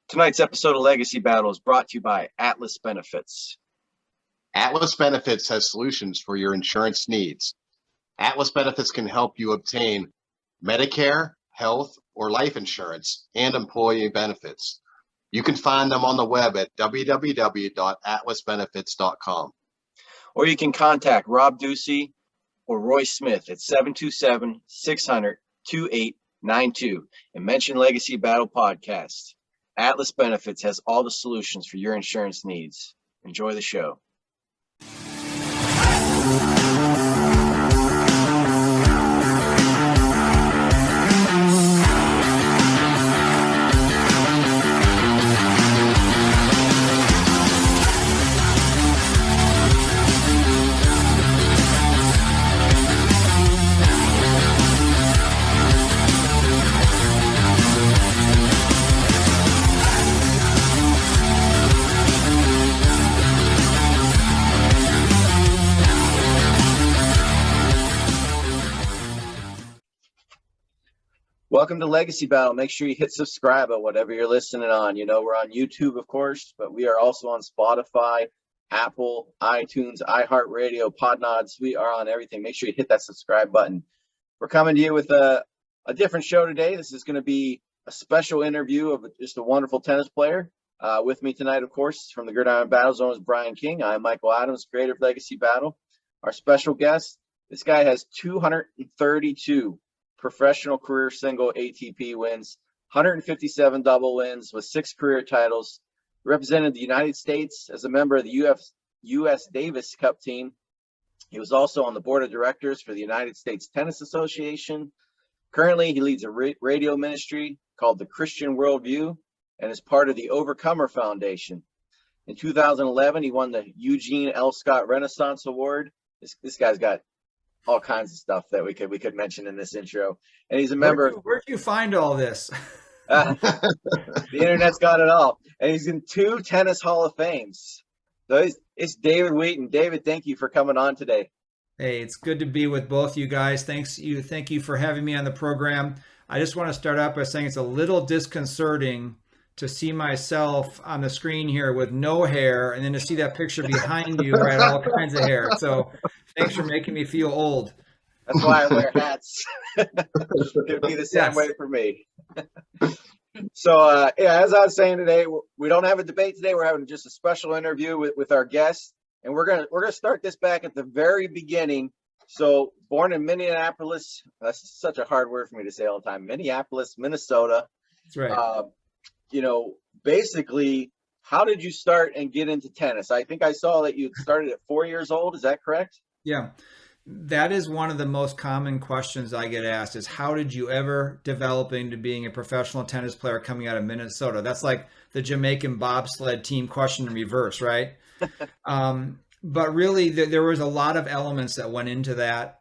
Tonight's episode of Legacy Battle is brought to you by Atlas Benefits. Atlas Benefits has solutions for your insurance needs. Atlas Benefits can help you obtain Medicare, health, or life insurance and employee benefits. You can find them on the web at www.atlasbenefits.com. Or you can contact Rob Ducey or Roy Smith at 727-600-2892 and mention Legacy Battle Podcast. Atlas Benefits has all the solutions for your insurance needs. Enjoy the show. Welcome to Legacy Battle. Make sure you hit subscribe at whatever you're listening on. You know, we're on YouTube, of course, but we are also on Spotify, Apple, iTunes, iHeartRadio, Podnods. We are on everything. Make sure you hit that subscribe button. We're coming to you with a different show today. This is going to be a special interview of just a wonderful tennis player. With me tonight, of course, from the Gridiron Battle Zone is Brian King. I'm Michael Adams, creator of Legacy Battle. Our special guest, this guy has 232 professional career single ATP wins, 157 double wins with 6 career titles, represented the United States as a member of the U.S. Davis Cup team. He was also on the board of directors for the United States Tennis Association. Currently, he leads a radio ministry called the Christian Worldview and is part of the Overcomer Foundation. In 2011, he won the Eugene L. Scott Renaissance Award. This guy's got all kinds of stuff that we could mention in this intro. And he's a member. Where'd you find all this? The internet's got it all. And he's in 2 tennis Hall of Fames. So it's David Wheaton. David, thank you for coming on today. Hey, it's good to be with both you guys. Thank you for having me on the program. I just want to start out by saying it's a little disconcerting to see myself on the screen here with no hair, and then to see that picture behind you where I had all kinds of hair. So thanks for making me feel old. That's why I wear hats. It'd be the same way for me. So, as I was saying today, we don't have a debate today. We're having just a special interview with our guest, and we're gonna start this back at the very beginning. So, born in Minneapolis, that's such a hard word for me to say all the time. Minneapolis, Minnesota. That's right. Basically, how did you start and get into tennis? I think I saw that you started at 4 years old. Is that correct? Yeah. That is one of the most common questions I get asked is how did you ever develop into being a professional tennis player coming out of Minnesota? That's like the Jamaican bobsled team question in reverse, right? But really, there was a lot of elements that went into that.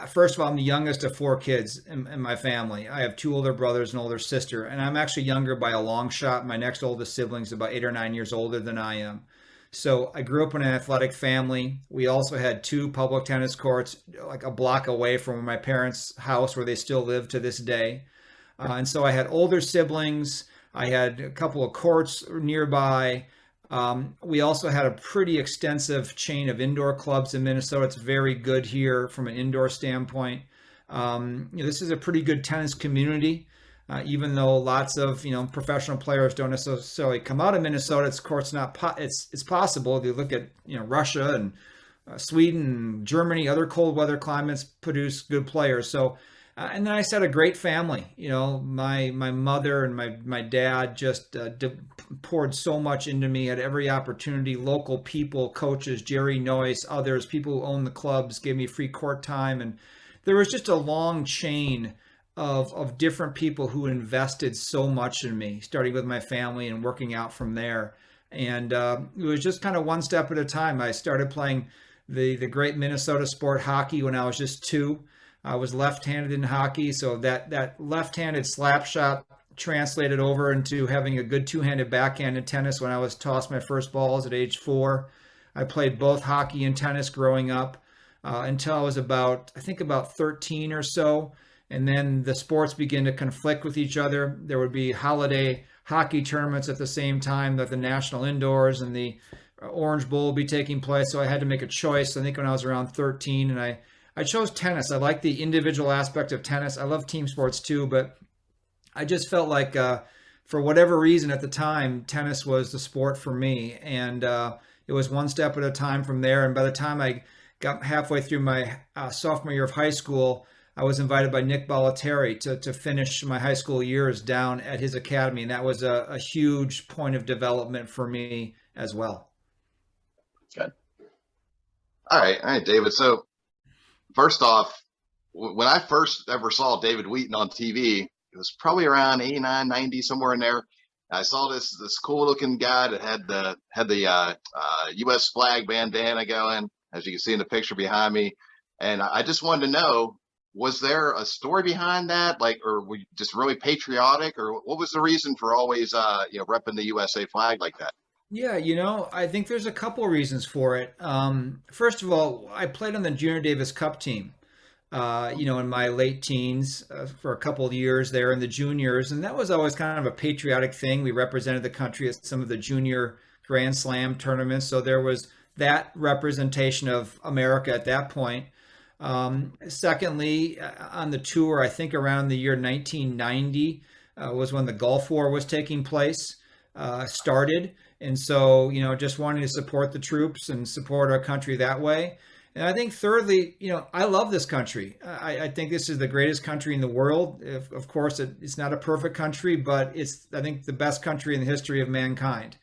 First of all, I'm the youngest of 4 kids in my family. I have 2 older brothers and an older sister, and I'm actually younger by a long shot. My next oldest sibling is about 8 or 9 years older than I am. So I grew up in an athletic family. We also had 2 public tennis courts, like a block away from my parents' house where they still live to this day. And so I had older siblings. I had a couple of courts nearby. We also had a pretty extensive chain of indoor clubs in Minnesota. It's very good here from an indoor standpoint. This is a pretty good tennis community, even though lots of professional players don't necessarily come out of Minnesota. It's of course it's possible. If you look at Russia and Sweden, Germany, other cold weather climates produce good players. So. And then I had a great family. My mother and my dad just poured so much into me at every opportunity. Local people, coaches, Jerry Noyce, others, people who own the clubs gave me free court time. And there was just a long chain of different people who invested so much in me, starting with my family and working out from there. And it was just kind of one step at a time. I started playing the great Minnesota sport hockey when I was just 2. I was left-handed in hockey, so that left-handed slap shot translated over into having a good 2-handed backhand in tennis when I was tossed my first balls at age 4. I played both hockey and tennis growing up until I was about 13 or so. And then the sports began to conflict with each other. There would be holiday hockey tournaments at the same time that the national indoors and the Orange Bowl will be taking place. So I had to make a choice. I think when I was around 13, and I chose tennis. I like the individual aspect of tennis. I love team sports too, but I just felt like for whatever reason at the time, tennis was the sport for me. And it was one step at a time from there. And by the time I got halfway through my sophomore year of high school, I was invited by Nick Bollettieri to finish my high school years down at his academy. And that was a huge point of development for me as well. Good. All right, David. So first off, when I first ever saw David Wheaton on TV, it was probably around 89, 90, somewhere in there. I saw this cool looking guy that had the U.S. flag bandana going, as you can see in the picture behind me. And I just wanted to know, was there a story behind that? Like, or were you just really patriotic, or what was the reason for always, repping the USA flag like that? Yeah, I think there's a couple reasons for it. First of all, I played on the Junior Davis Cup team, in my late teens for a couple of years there in the juniors. And that was always kind of a patriotic thing. We represented the country at some of the junior Grand Slam tournaments. So there was that representation of America at that point. Secondly, on the tour, I think around the year 1990 was when the Gulf War was taking place, started. And so, just wanting to support the troops and support our country that way. And I think thirdly, I love this country. I think this is the greatest country in the world. Of course, it's not a perfect country, but it's, I think, the best country in the history of mankind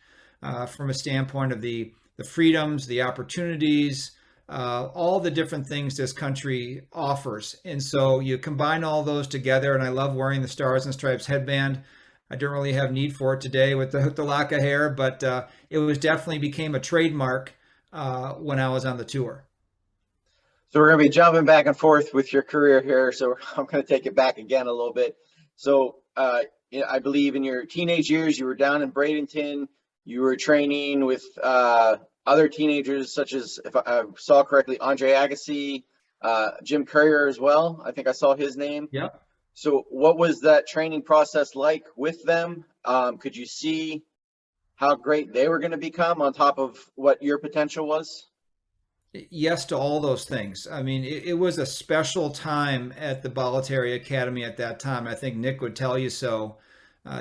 from a standpoint of the freedoms, the opportunities, all the different things this country offers. And so you combine all those together, and I love wearing the Stars and Stripes headband. I don't really have need for it today with the lock of hair, but it was definitely became a trademark when I was on the tour. So we're going to be jumping back and forth with your career here. So I'm going to take it back again a little bit. So I believe in your teenage years, you were down in Bradenton. You were training with other teenagers, such as, if I saw correctly, Andre Agassi, Jim Courier as well. I think I saw his name. Yeah. So what was that training process like with them? Could you see how great they were going to become on top of what your potential was? Yes to all those things. I mean, it was a special time at the Bollettieri Academy at that time. I think Nick would tell you so.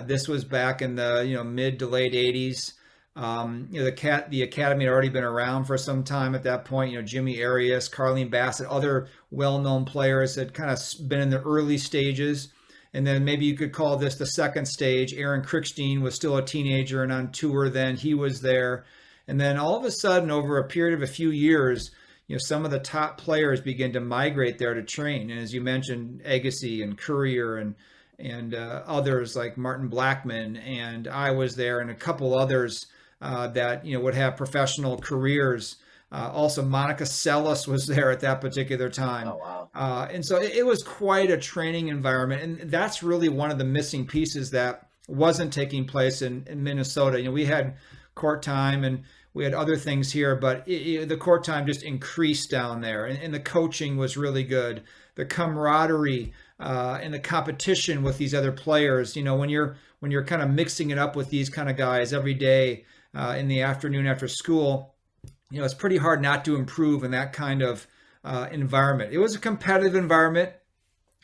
This was back in the mid to late 80s. The academy had already been around for some time at that point. Jimmy Arias, Carlene Bassett, other well-known players had kind of been in the early stages. And then maybe you could call this the second stage. Aaron Krickstein was still a teenager and on tour then. He was there. And then all of a sudden, over a period of a few years, some of the top players begin to migrate there to train. And as you mentioned, Agassi and Courier and others like Martin Blackman, and I was there, and a couple others that would have professional careers. Also, Monica Seles was there at that particular time. Oh, wow. And so it was quite a training environment. And that's really one of the missing pieces that wasn't taking place in Minnesota. We had court time and we had other things here, but the court time just increased down there, and the coaching was really good. The camaraderie and the competition with these other players. When you're kind of mixing it up with these kind of guys every day in the afternoon after school, it's pretty hard not to improve in that kind of environment. It was a competitive environment.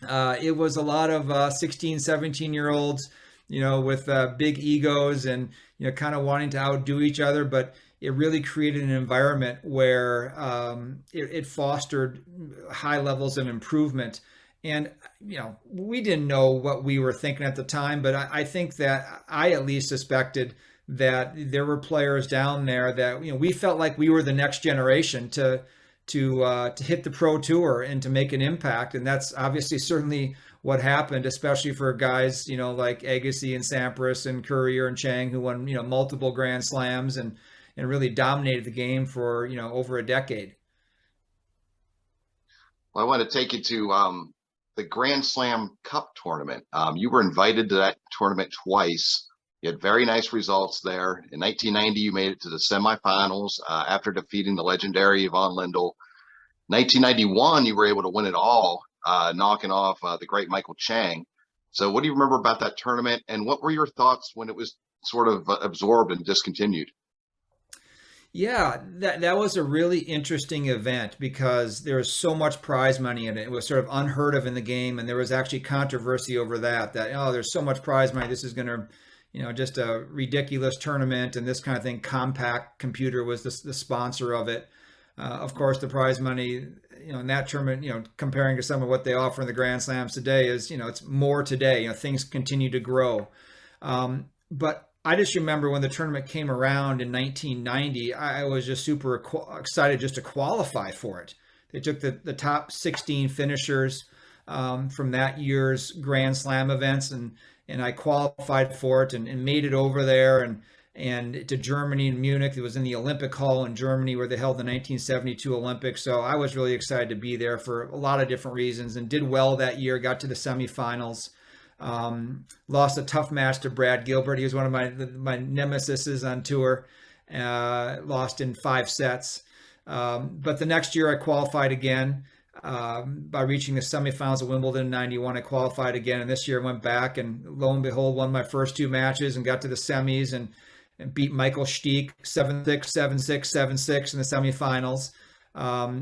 It was a lot of 16, 17-year-olds, with big egos and, kind of wanting to outdo each other. But it really created an environment where it fostered high levels of improvement. And, we didn't know what we were thinking at the time, but I think that I at least suspected that there were players down there that, we felt like we were the next generation to hit the pro tour and to make an impact. And that's obviously certainly what happened, especially for guys, like Agassi and Sampras and Courier and Chang, who won, multiple Grand Slams and really dominated the game for, over a decade. Well, I want to take you to the Grand Slam Cup tournament. You were invited to that tournament twice. You had very nice results there. In 1990, you made it to the semifinals after defeating the legendary Yvonne Lindell. 1991, you were able to win it all, knocking off the great Michael Chang. So what do you remember about that tournament, and what were your thoughts when it was sort of absorbed and discontinued? Yeah, that was a really interesting event because there was so much prize money in it. It was sort of unheard of in the game, and there was actually controversy over that. That oh, there's so much prize money. This is going to, just a ridiculous tournament and this kind of thing. Compact Computer was the sponsor of it. Of course, the prize money, in that tournament, comparing to some of what they offer in the Grand Slams today is, it's more today. Things continue to grow. But I just remember when the tournament came around in 1990, I was just super excited just to qualify for it. They took the top 16 finishers from that year's Grand Slam events, and I qualified for it and made it over there and to Germany and Munich. It was in the Olympic Hall in Germany where they held the 1972 Olympics. So I was really excited to be there for a lot of different reasons and did well that year, got to the semifinals. Lost a tough match to Brad Gilbert. He was one of my nemesises on tour. Lost in 5 sets. But the next year I qualified again by reaching the semifinals of Wimbledon in 91. I qualified again, and this year I went back and lo and behold won my first 2 matches and got to the semis and beat Michael Stich 7-6, 7-6, 7-6 in the semifinals.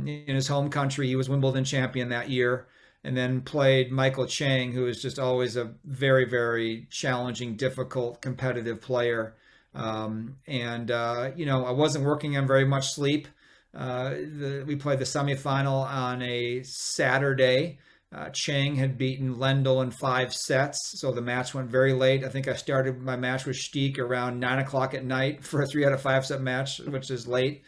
In his home country, he was Wimbledon champion that year. And then played Michael Chang, who is just always a very, very challenging, difficult, competitive player. I wasn't working on very much sleep. We played the semifinal on a Saturday. Chang had beaten Lendl in 5 sets, so the match went very late. I think I started my match with Stich around 9 o'clock at night for a 3 out of 5 set match, which is late.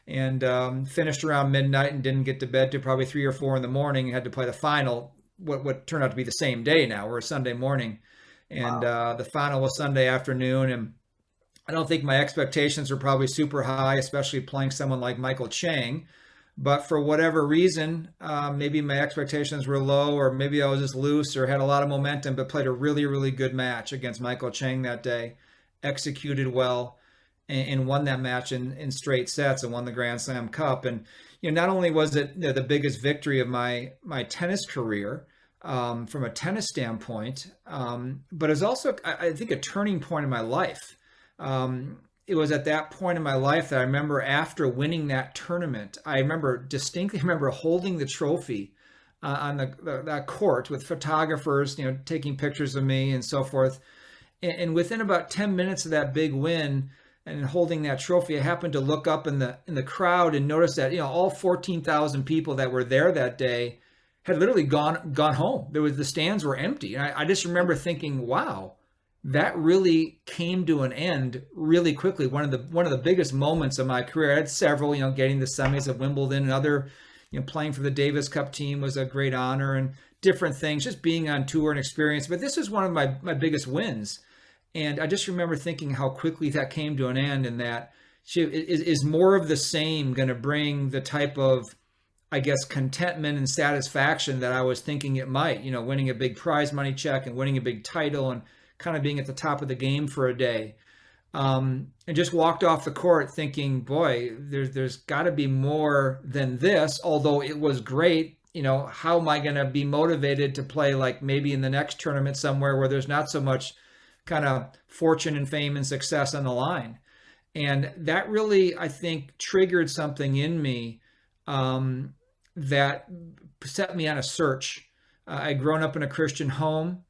And finished around midnight and didn't get to bed till probably 3 or 4 in the morning. And had to play the final, what turned out to be the same day now, or Sunday morning. And wow. The final was Sunday afternoon. And I don't think my expectations were probably super high, especially playing someone like Michael Chang. But for whatever reason, maybe my expectations were low, or maybe I was just loose or had a lot of momentum, but played a really, really good match against Michael Chang that day. Executed well. And won that match in straight sets and won the Grand Slam Cup. And not only was it the biggest victory of my tennis career from a tennis standpoint, but it was also, I think, a turning point in my life. It was at that point in my life that I remember after winning that tournament, I distinctly remember holding the trophy on that court with photographers, taking pictures of me and so forth. And within about 10 minutes of that big win, and holding that trophy, I happened to look up in the crowd and notice that all 14,000 people that were there that day had literally gone home. The stands were empty, and I just remember thinking, wow, that really came to an end really quickly. One of the biggest moments of my career. I had several, getting the semis of Wimbledon and other, playing for the Davis Cup team was a great honor, and different things, just being on tour and experience. But this is one of my biggest wins. And I just remember thinking how quickly that came to an end, and that is more of the same going to bring the type of, I guess, contentment and satisfaction that I was thinking it might, winning a big prize money check and winning a big title and kind of being at the top of the game for a day. And just walked off the court thinking, boy, there's got to be more than this, although it was great. How am I going to be motivated to play like maybe in the next tournament somewhere where there's not so much kind of fortune and fame and success on the line? And that really, I think, triggered something in me that set me on a search. I'd grown up in a Christian home,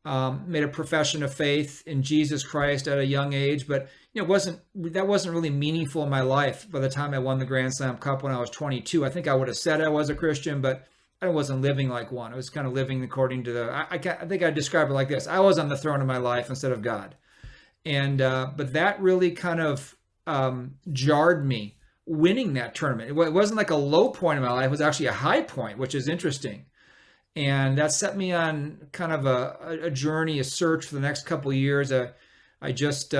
made a profession of faith in Jesus Christ at a young age, but that wasn't really meaningful in my life by the time I won the Grand Slam Cup when I was 22. I think I would have said I was a Christian, but I wasn't living like one. I was kind of living according to I think I describe it like this. I was on the throne of my life instead of God. And but that really kind of jarred me winning that tournament. It wasn't like a low point in my life. It was actually a high point, which is interesting. And that set me on kind of a journey, a search for the next couple of years. I just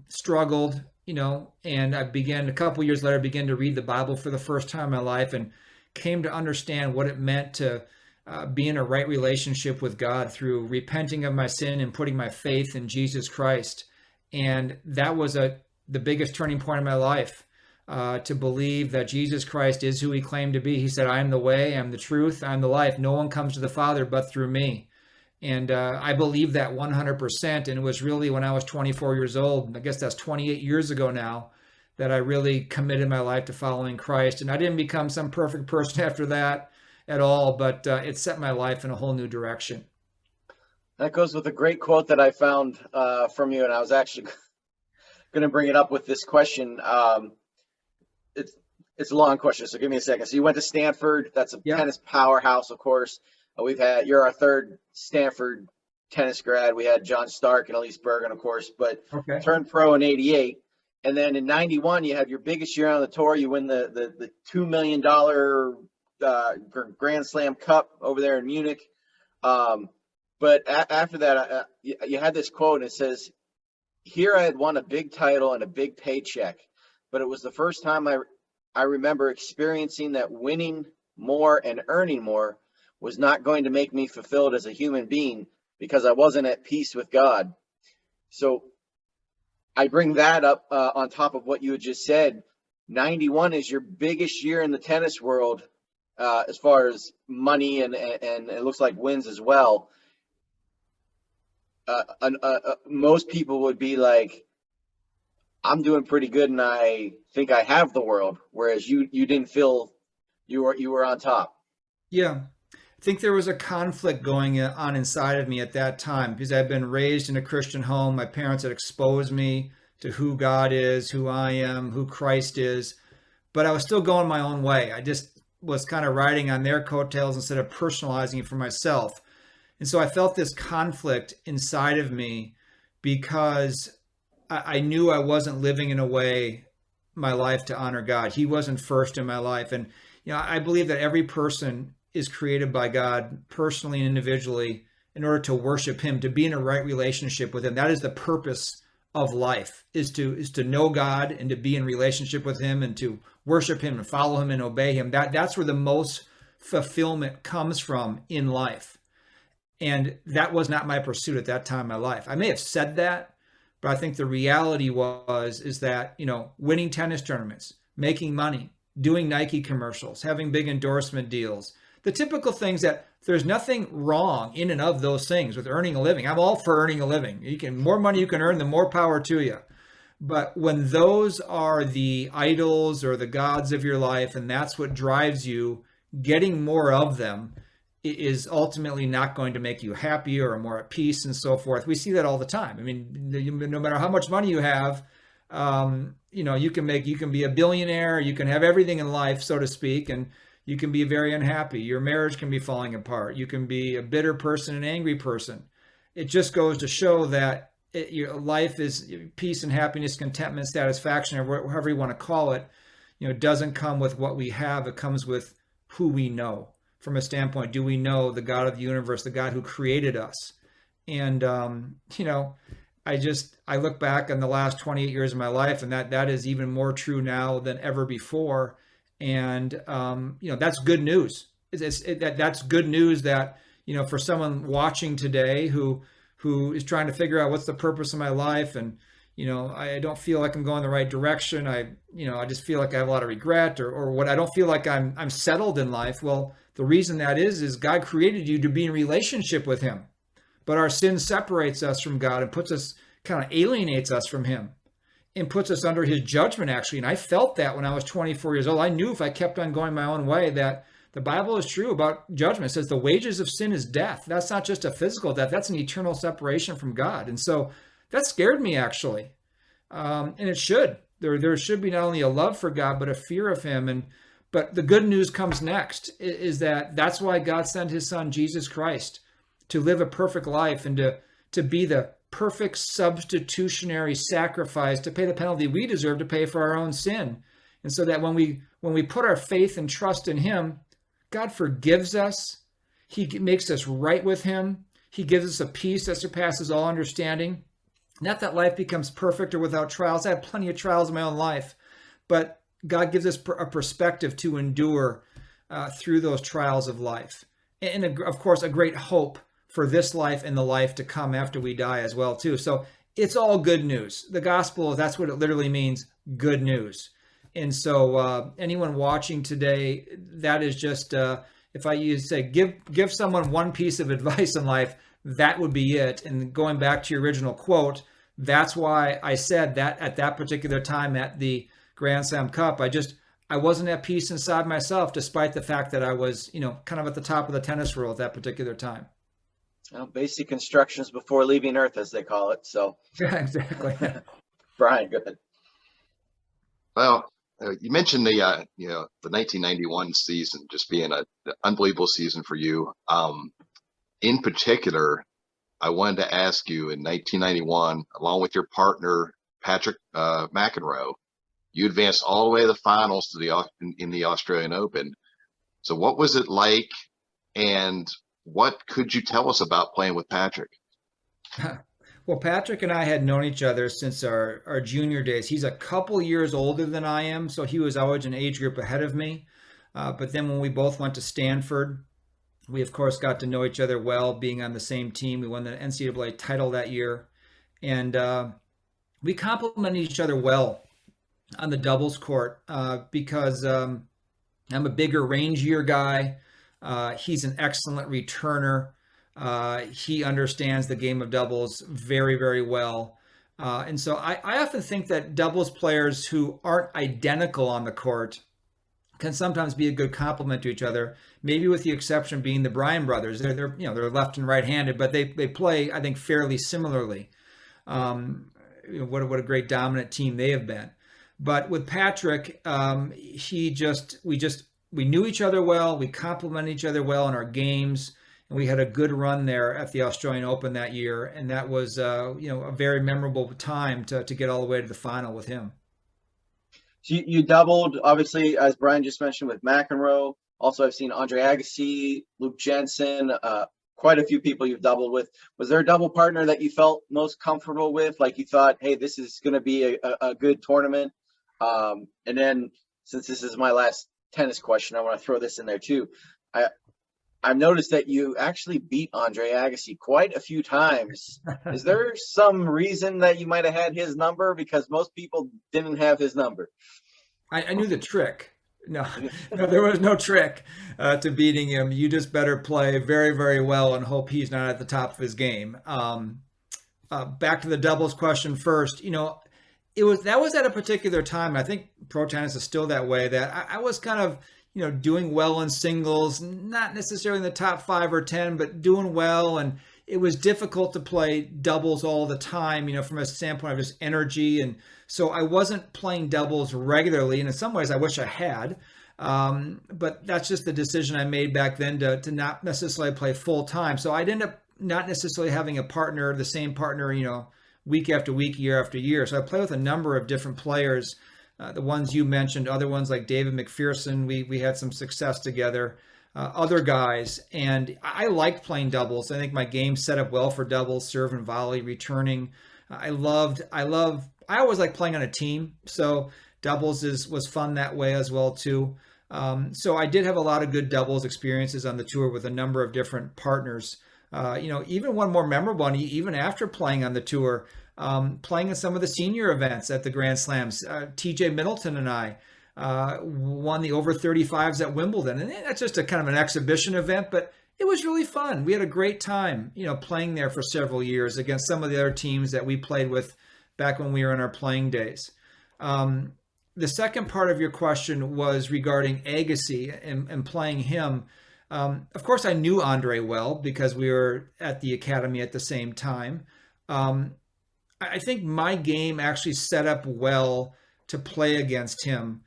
struggled, and a couple of years later, I began to read the Bible for the first time in my life and came to understand what it meant to be in a right relationship with God through repenting of my sin and putting my faith in Jesus Christ. And that was the biggest turning point in my life, to believe that Jesus Christ is who he claimed to be. He said, I am the way, I am the truth, I am the life. No one comes to the Father but through me. And I believe that 100%. And it was really when I was 24 years old, I guess that's 28 years ago now, that I really committed my life to following Christ. And I didn't become some perfect person after that at all, but it set my life in a whole new direction. That goes with a great quote that I found from you, and I was actually going to bring it up with this question. It's a long question, so give me a second. So you went to Stanford. That's a tennis powerhouse, of course. You're our third Stanford tennis grad. We had John Stark and Elise Bergen, of course, but turned pro in '88. And then in '91, you have your biggest year on the tour. You win the $2 million Grand Slam Cup over there in Munich. But after that, you had this quote, and it says, "Here I had won a big title and a big paycheck, but it was the first time I remember experiencing that winning more and earning more was not going to make me fulfilled as a human being because I wasn't at peace with God." So I bring that up on top of what you had just said. 91 is your biggest year in the tennis world as far as money and it looks like wins as well. Most people would be like, I'm doing pretty good and I think I have the world, whereas you didn't feel you were on top. Yeah. I think there was a conflict going on inside of me at that time because I'd been raised in a Christian home. My parents had exposed me to who God is, who I am, who Christ is, but I was still going my own way. I just was kind of riding on their coattails instead of personalizing it for myself. And so I felt this conflict inside of me because I knew I wasn't living in a way my life to honor God. He wasn't first in my life. And I believe that every person is created by God personally and individually in order to worship him, to be in a right relationship with him. That is the purpose of life, is to know God and to be in relationship with him and to worship him and follow him and obey him. That's where the most fulfillment comes from in life. And that was not my pursuit at that time in my life. I may have said that, but I think the reality is that, winning tennis tournaments, making money, doing Nike commercials, having big endorsement deals, the typical things that there's nothing wrong in and of those things with earning a living. I'm all for earning a living. More money you can earn, the more power to you. But when those are the idols or the gods of your life, and that's what drives you, getting more of them is ultimately not going to make you happier or more at peace and so forth. We see that all the time. I mean, no matter how much money you have, you can be a billionaire, you can have everything in life, so to speak, and you can be very unhappy. Your marriage can be falling apart. You can be a bitter person, an angry person. It just goes to show that your life is peace and happiness, contentment, satisfaction, or whatever you want to call it, doesn't come with what we have. It comes with who we know. From a standpoint, do we know the God of the universe, the God who created us? And, I look back on the last 28 years of my life, and that is even more true now than ever before. And, that's good news. That's good news that, for someone watching today who is trying to figure out what's the purpose of my life. And, I don't feel like I'm going the right direction. I just feel like I have a lot of regret or what. I don't feel like I'm settled in life. Well, the reason that is God created you to be in relationship with him, but our sin separates us from God and kind of alienates us from him and puts us under his judgment, actually. And I felt that when I was 24 years old. I knew if I kept on going my own way that the Bible is true about judgment. It says the wages of sin is death. That's not just a physical death. That's an eternal separation from God. And so that scared me, actually. And it should. There should be not only a love for God, but a fear of him. But the good news comes next, is that's why God sent his son, Jesus Christ, to live a perfect life and to be the perfect substitutionary sacrifice to pay the penalty we deserve to pay for our own sin. And so that when we put our faith and trust in him, God forgives us. He makes us right with him. He gives us a peace that surpasses all understanding. Not that life becomes perfect or without trials. I have plenty of trials in my own life, but God gives us a perspective to endure through those trials of life. And of course, a great hope for this life and the life to come after we die as well, too. So it's all good news. The gospel, that's what it literally means, good news. And so anyone watching today, that is just, if I say, give someone one piece of advice in life, that would be it. And going back to your original quote, that's why I said that at that particular time at the Grand Slam Cup, I wasn't at peace inside myself, despite the fact that I was, kind of at the top of the tennis world at that particular time. Well, basic instructions before leaving Earth, as they call it. So, yeah, exactly. Brian, go ahead. Well, you mentioned the 1991 season just being an unbelievable season for you. In particular, I wanted to ask you, in 1991, along with your partner Patrick McEnroe, you advanced all the way to the finals to in the Australian Open. So what was it like, and what could you tell us about playing with Patrick? Well, Patrick and I had known each other since our junior days. He's a couple years older than I am, so he was always an age group ahead of me. But then when we both went to Stanford, we, of course, got to know each other well, being on the same team. We won the NCAA title that year. And we complemented each other well on the doubles court because I'm a bigger, rangier guy. He's an excellent returner. He understands the game of doubles very, very well. And so I often think that doubles players who aren't identical on the court can sometimes be a good complement to each other, maybe with the exception being the Bryan brothers. They're left and right-handed, but they play, I think, fairly similarly. What a great dominant team they have been. But with Patrick, we knew each other well. We complemented each other well in our games, and we had a good run there at the Australian Open that year. And that was, a very memorable time to get all the way to the final with him. So you doubled, obviously, as Brian just mentioned, with McEnroe. Also, I've seen Andre Agassi, Luke Jensen, quite a few people you've doubled with. Was there a double partner that you felt most comfortable with? Like you thought, hey, this is going to be a good tournament? And then, since this is my last tennis question, I want to throw this in there too. I've noticed that you actually beat Andre Agassi quite a few times. Is there some reason that you might have had his number? Because most people didn't have his number. I knew the trick. No, there was no trick to beating him. You just better play very, very well and hope he's not at the top of his game. Back to the doubles question first. That was at a particular time. I think pro tennis is still that way. That I was kind of doing well in singles, not necessarily in the top 5 or 10, but doing well. And it was difficult to play doubles all the time, from a standpoint of just energy. And so I wasn't playing doubles regularly. And in some ways I wish I had, but that's just the decision I made back then to not necessarily play full time. So I'd end up not necessarily having a partner, the same partner, week after week, year after year. So I play with a number of different players. The ones you mentioned, other ones like David McPherson, we had some success together, other guys. And I liked playing doubles. I think my game set up well for doubles, serve and volley, returning. I always like playing on a team. So doubles was fun that way as well too. So I did have a lot of good doubles experiences on the tour with a number of different partners. Even one more memorable one, even after playing on the tour, playing in some of the senior events at the Grand Slams. TJ Middleton and I won the over 35s at Wimbledon. And that's just a kind of an exhibition event, but it was really fun. We had a great time, playing there for several years against some of the other teams that we played with back when we were in our playing days. The second part of your question was regarding Agassi and playing him. Of course, I knew Andre well because we were at the academy at the same time. I think my game actually set up well to play against him.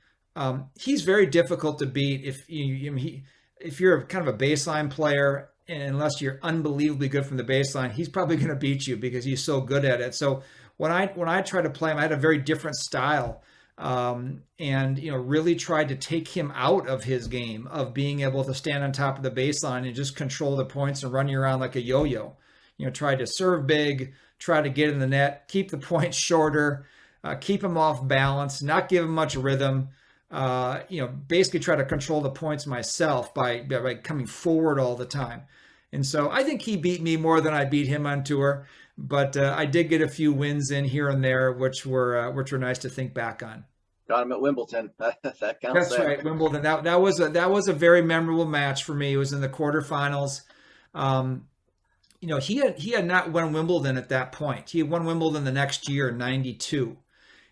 He's very difficult to beat if you're kind of a baseline player, and unless you're unbelievably good from the baseline, he's probably going to beat you because he's so good at it. So when I tried to play him, I had a very different style. And really tried to take him out of his game of being able to stand on top of the baseline and just control the points and run you around like a yo-yo. Try to serve big, try to get in the net, keep the points shorter, keep him off balance, not give him much rhythm. Basically try to control the points myself by coming forward all the time. And so I think he beat me more than I beat him on tour. But I did get a few wins in here and there, which were nice to think back on. Got him at Wimbledon. That counts. That's there. Right, Wimbledon. That was a very memorable match for me. It was in the quarterfinals. he had not won Wimbledon at that point. He had won Wimbledon the next year in '92.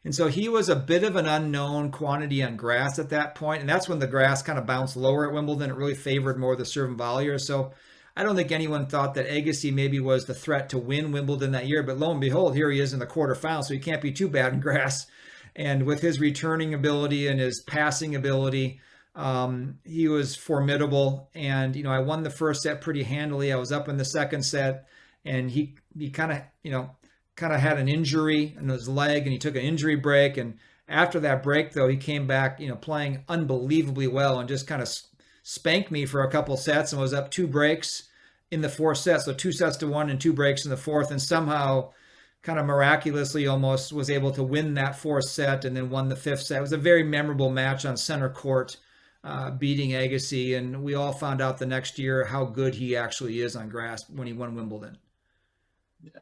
And so he was a bit of an unknown quantity on grass at that point. And that's when the grass kind of bounced lower at Wimbledon. It really favored more the serve and volleyer. So I don't think anyone thought that Agassi maybe was the threat to win Wimbledon that year. But lo and behold, here he is in the quarterfinals. So he can't be too bad in grass. And with his returning ability and his passing ability, he was formidable. And, I won the first set pretty handily. I was up in the second set, and he kind of had an injury in his leg, and he took an injury break. And after that break, though, he came back, playing unbelievably well and just kind of spanked me for a couple sets, and was up 2 breaks in the 4th set. So 2-1 and 2 breaks in the 4th, and somehow kind of miraculously almost was able to win that 4th set and then won the 5th set. It was a very memorable match on center court, beating Agassi. And we all found out the next year how good he actually is on grass when he won Wimbledon. Yeah.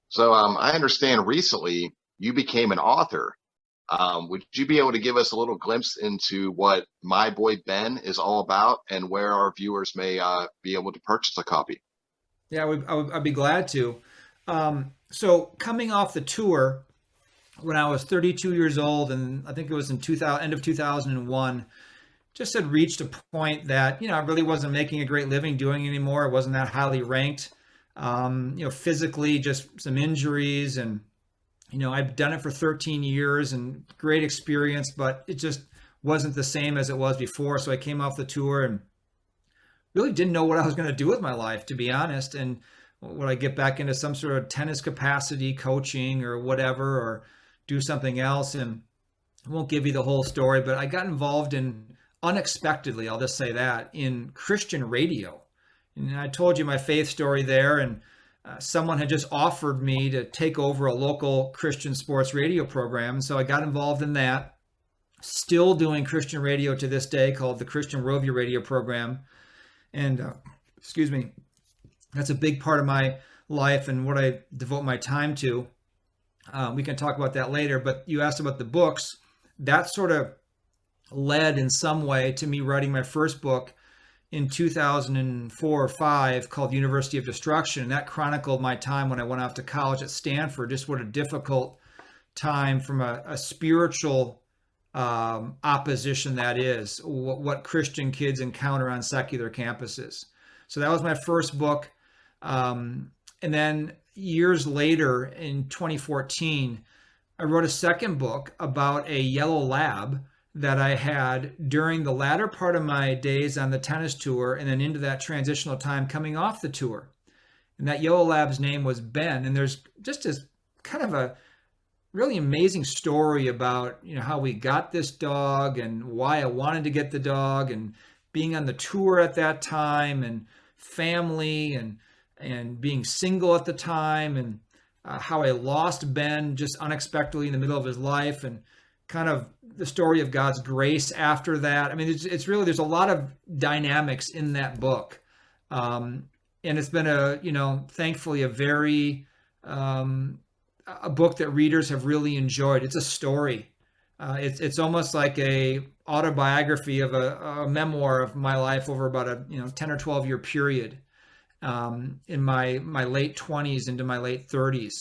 So I understand recently you became an author. Would you be able to give us a little glimpse into what My Boy Ben is all about and where our viewers may be able to purchase a copy? Yeah, I'd be glad to. So coming off the tour, when I was 32 years old, and I think it was in end of 2001, just had reached a point that, I really wasn't making a great living doing it anymore. It wasn't that highly ranked. Physically, just some injuries, and, I've done it for 13 years and great experience, but it just wasn't the same as it was before. So I came off the tour and really didn't know what I was going to do with my life, to be honest. And would I get back into some sort of tennis capacity, coaching or whatever, or do something else? And I won't give you the whole story, but I got involved unexpectedly, I'll just say that, in Christian radio. And I told you my faith story there, and someone had just offered me to take over a local Christian sports radio program. So I got involved in that, still doing Christian radio to this day, called the Christian Worldview radio program. And, that's a big part of my life and what I devote my time to. We can talk about that later, but you asked about the books. That sort of led in some way to me writing my first book in 2004 or 5 called University of Destruction. And that chronicled my time when I went off to college at Stanford, just what a difficult time from a spiritual opposition that is, what Christian kids encounter on secular campuses. So that was my first book. And then years later, in 2014, I wrote a second book about a yellow lab that I had during the latter part of my days on the tennis tour, and then into that transitional time coming off the tour. And that yellow lab's name was Ben. And there's just this kind of a really amazing story about, how we got this dog and why I wanted to get the dog, and being on the tour at that time, and family, and being single at the time, and how I lost Ben just unexpectedly in the middle of his life, and kind of the story of God's grace after that. I mean, it's really, there's a lot of dynamics in that book. And it's been thankfully a very, a book that readers have really enjoyed. It's a story. It's almost like a autobiography of a memoir of my life over about a 10 or 12 year period, in my late 20s into my late 30s.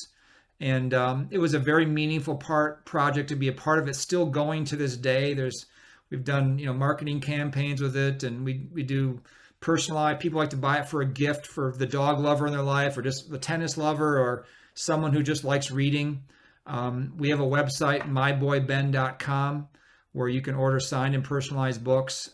And it was a very meaningful project to be a part of. It's still going to this day. We've done marketing campaigns with it, and we do personalized. People like to buy it for a gift for the dog lover in their life, or just the tennis lover, or someone who just likes reading. We have a website, myboyben.com, where you can order signed and personalized books.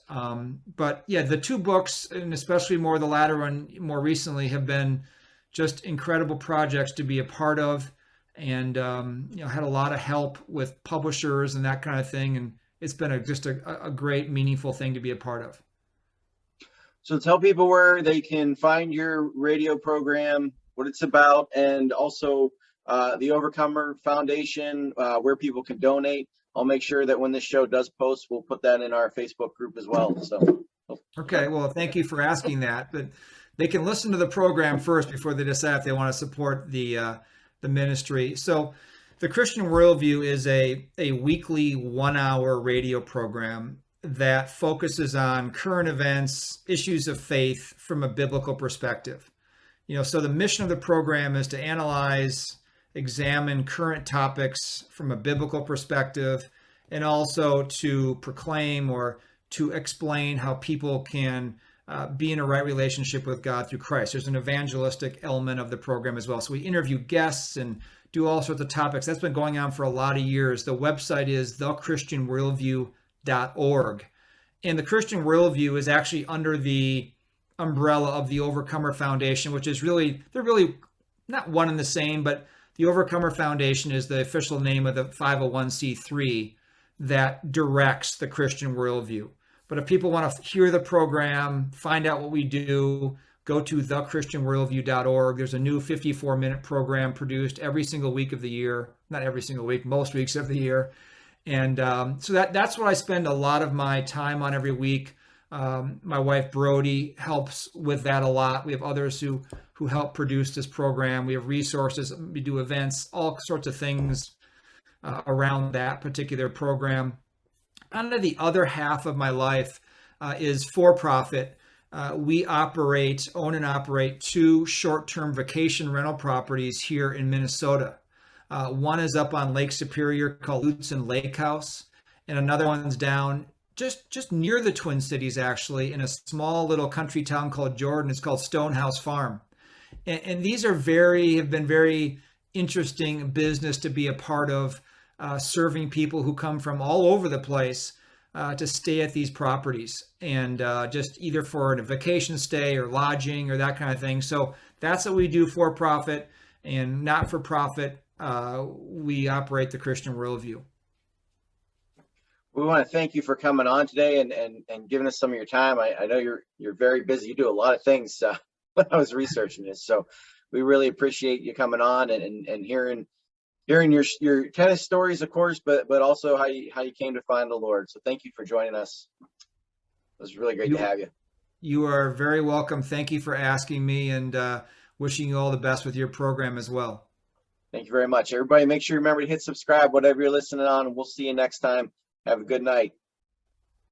But yeah, the 2 books, and especially more the latter one more recently, have been just incredible projects to be a part of, and had a lot of help with publishers and that kind of thing. And it's been just a great, meaningful thing to be a part of. So tell people where they can find your radio program, what it's about, and also the Overcomer Foundation, where people can donate. I'll make sure that when this show does post, we'll put that in our Facebook group as well. So, okay, well, thank you for asking that. But they can listen to the program first before they decide if they want to support the ministry. So, the Christian Worldview is a weekly 1-hour radio program, that focuses on current events, issues of faith from a biblical perspective. So the mission of the program is to analyze, examine current topics from a biblical perspective, and also to proclaim or to explain how people can be in a right relationship with God through Christ. There's an evangelistic element of the program as well. So we interview guests and do all sorts of topics. That's been going on for a lot of years. The website is thechristianworldview.org. And the Christian Worldview is actually under the umbrella of the Overcomer Foundation, which is really, they're really not one and the same, but the Overcomer Foundation is the official name of the 501c3 that directs the Christian Worldview. But if people want to hear the program, find out what we do, go to thechristianworldview.org. There's a new 54-minute program produced every single week of the year. Not every single week, most weeks of the year. And so that's what I spend a lot of my time on every week. My wife, Brody, helps with that a lot. We have others who help produce this program. We have resources. We do events, all sorts of things around that particular program. Kind of the other half of my life is for-profit. We own and operate 2 short-term vacation rental properties here in Minnesota. One is up on Lake Superior called Wheaton Lake House, and another one's down just near the Twin Cities, actually, in a small little country town called Jordan. It's called Stonehouse Farm. And these have been very interesting business to be a part of, serving people who come from all over the place to stay at these properties, and just either for a vacation stay or lodging or that kind of thing. So that's what we do for profit, and not for profit. We operate the Christian Worldview. We want to thank you for coming on today and giving us some of your time. I know you're very busy. You do a lot of things when I was researching this. So we really appreciate you coming on and hearing your tennis stories, of course, but also how you came to find the Lord. So thank you for joining us. It was really great to have you. You are very welcome. Thank you for asking me, and wishing you all the best with your program as well. Thank you very much. Everybody, make sure you remember to hit subscribe, whatever you're listening on, and we'll see you next time. Have a good night.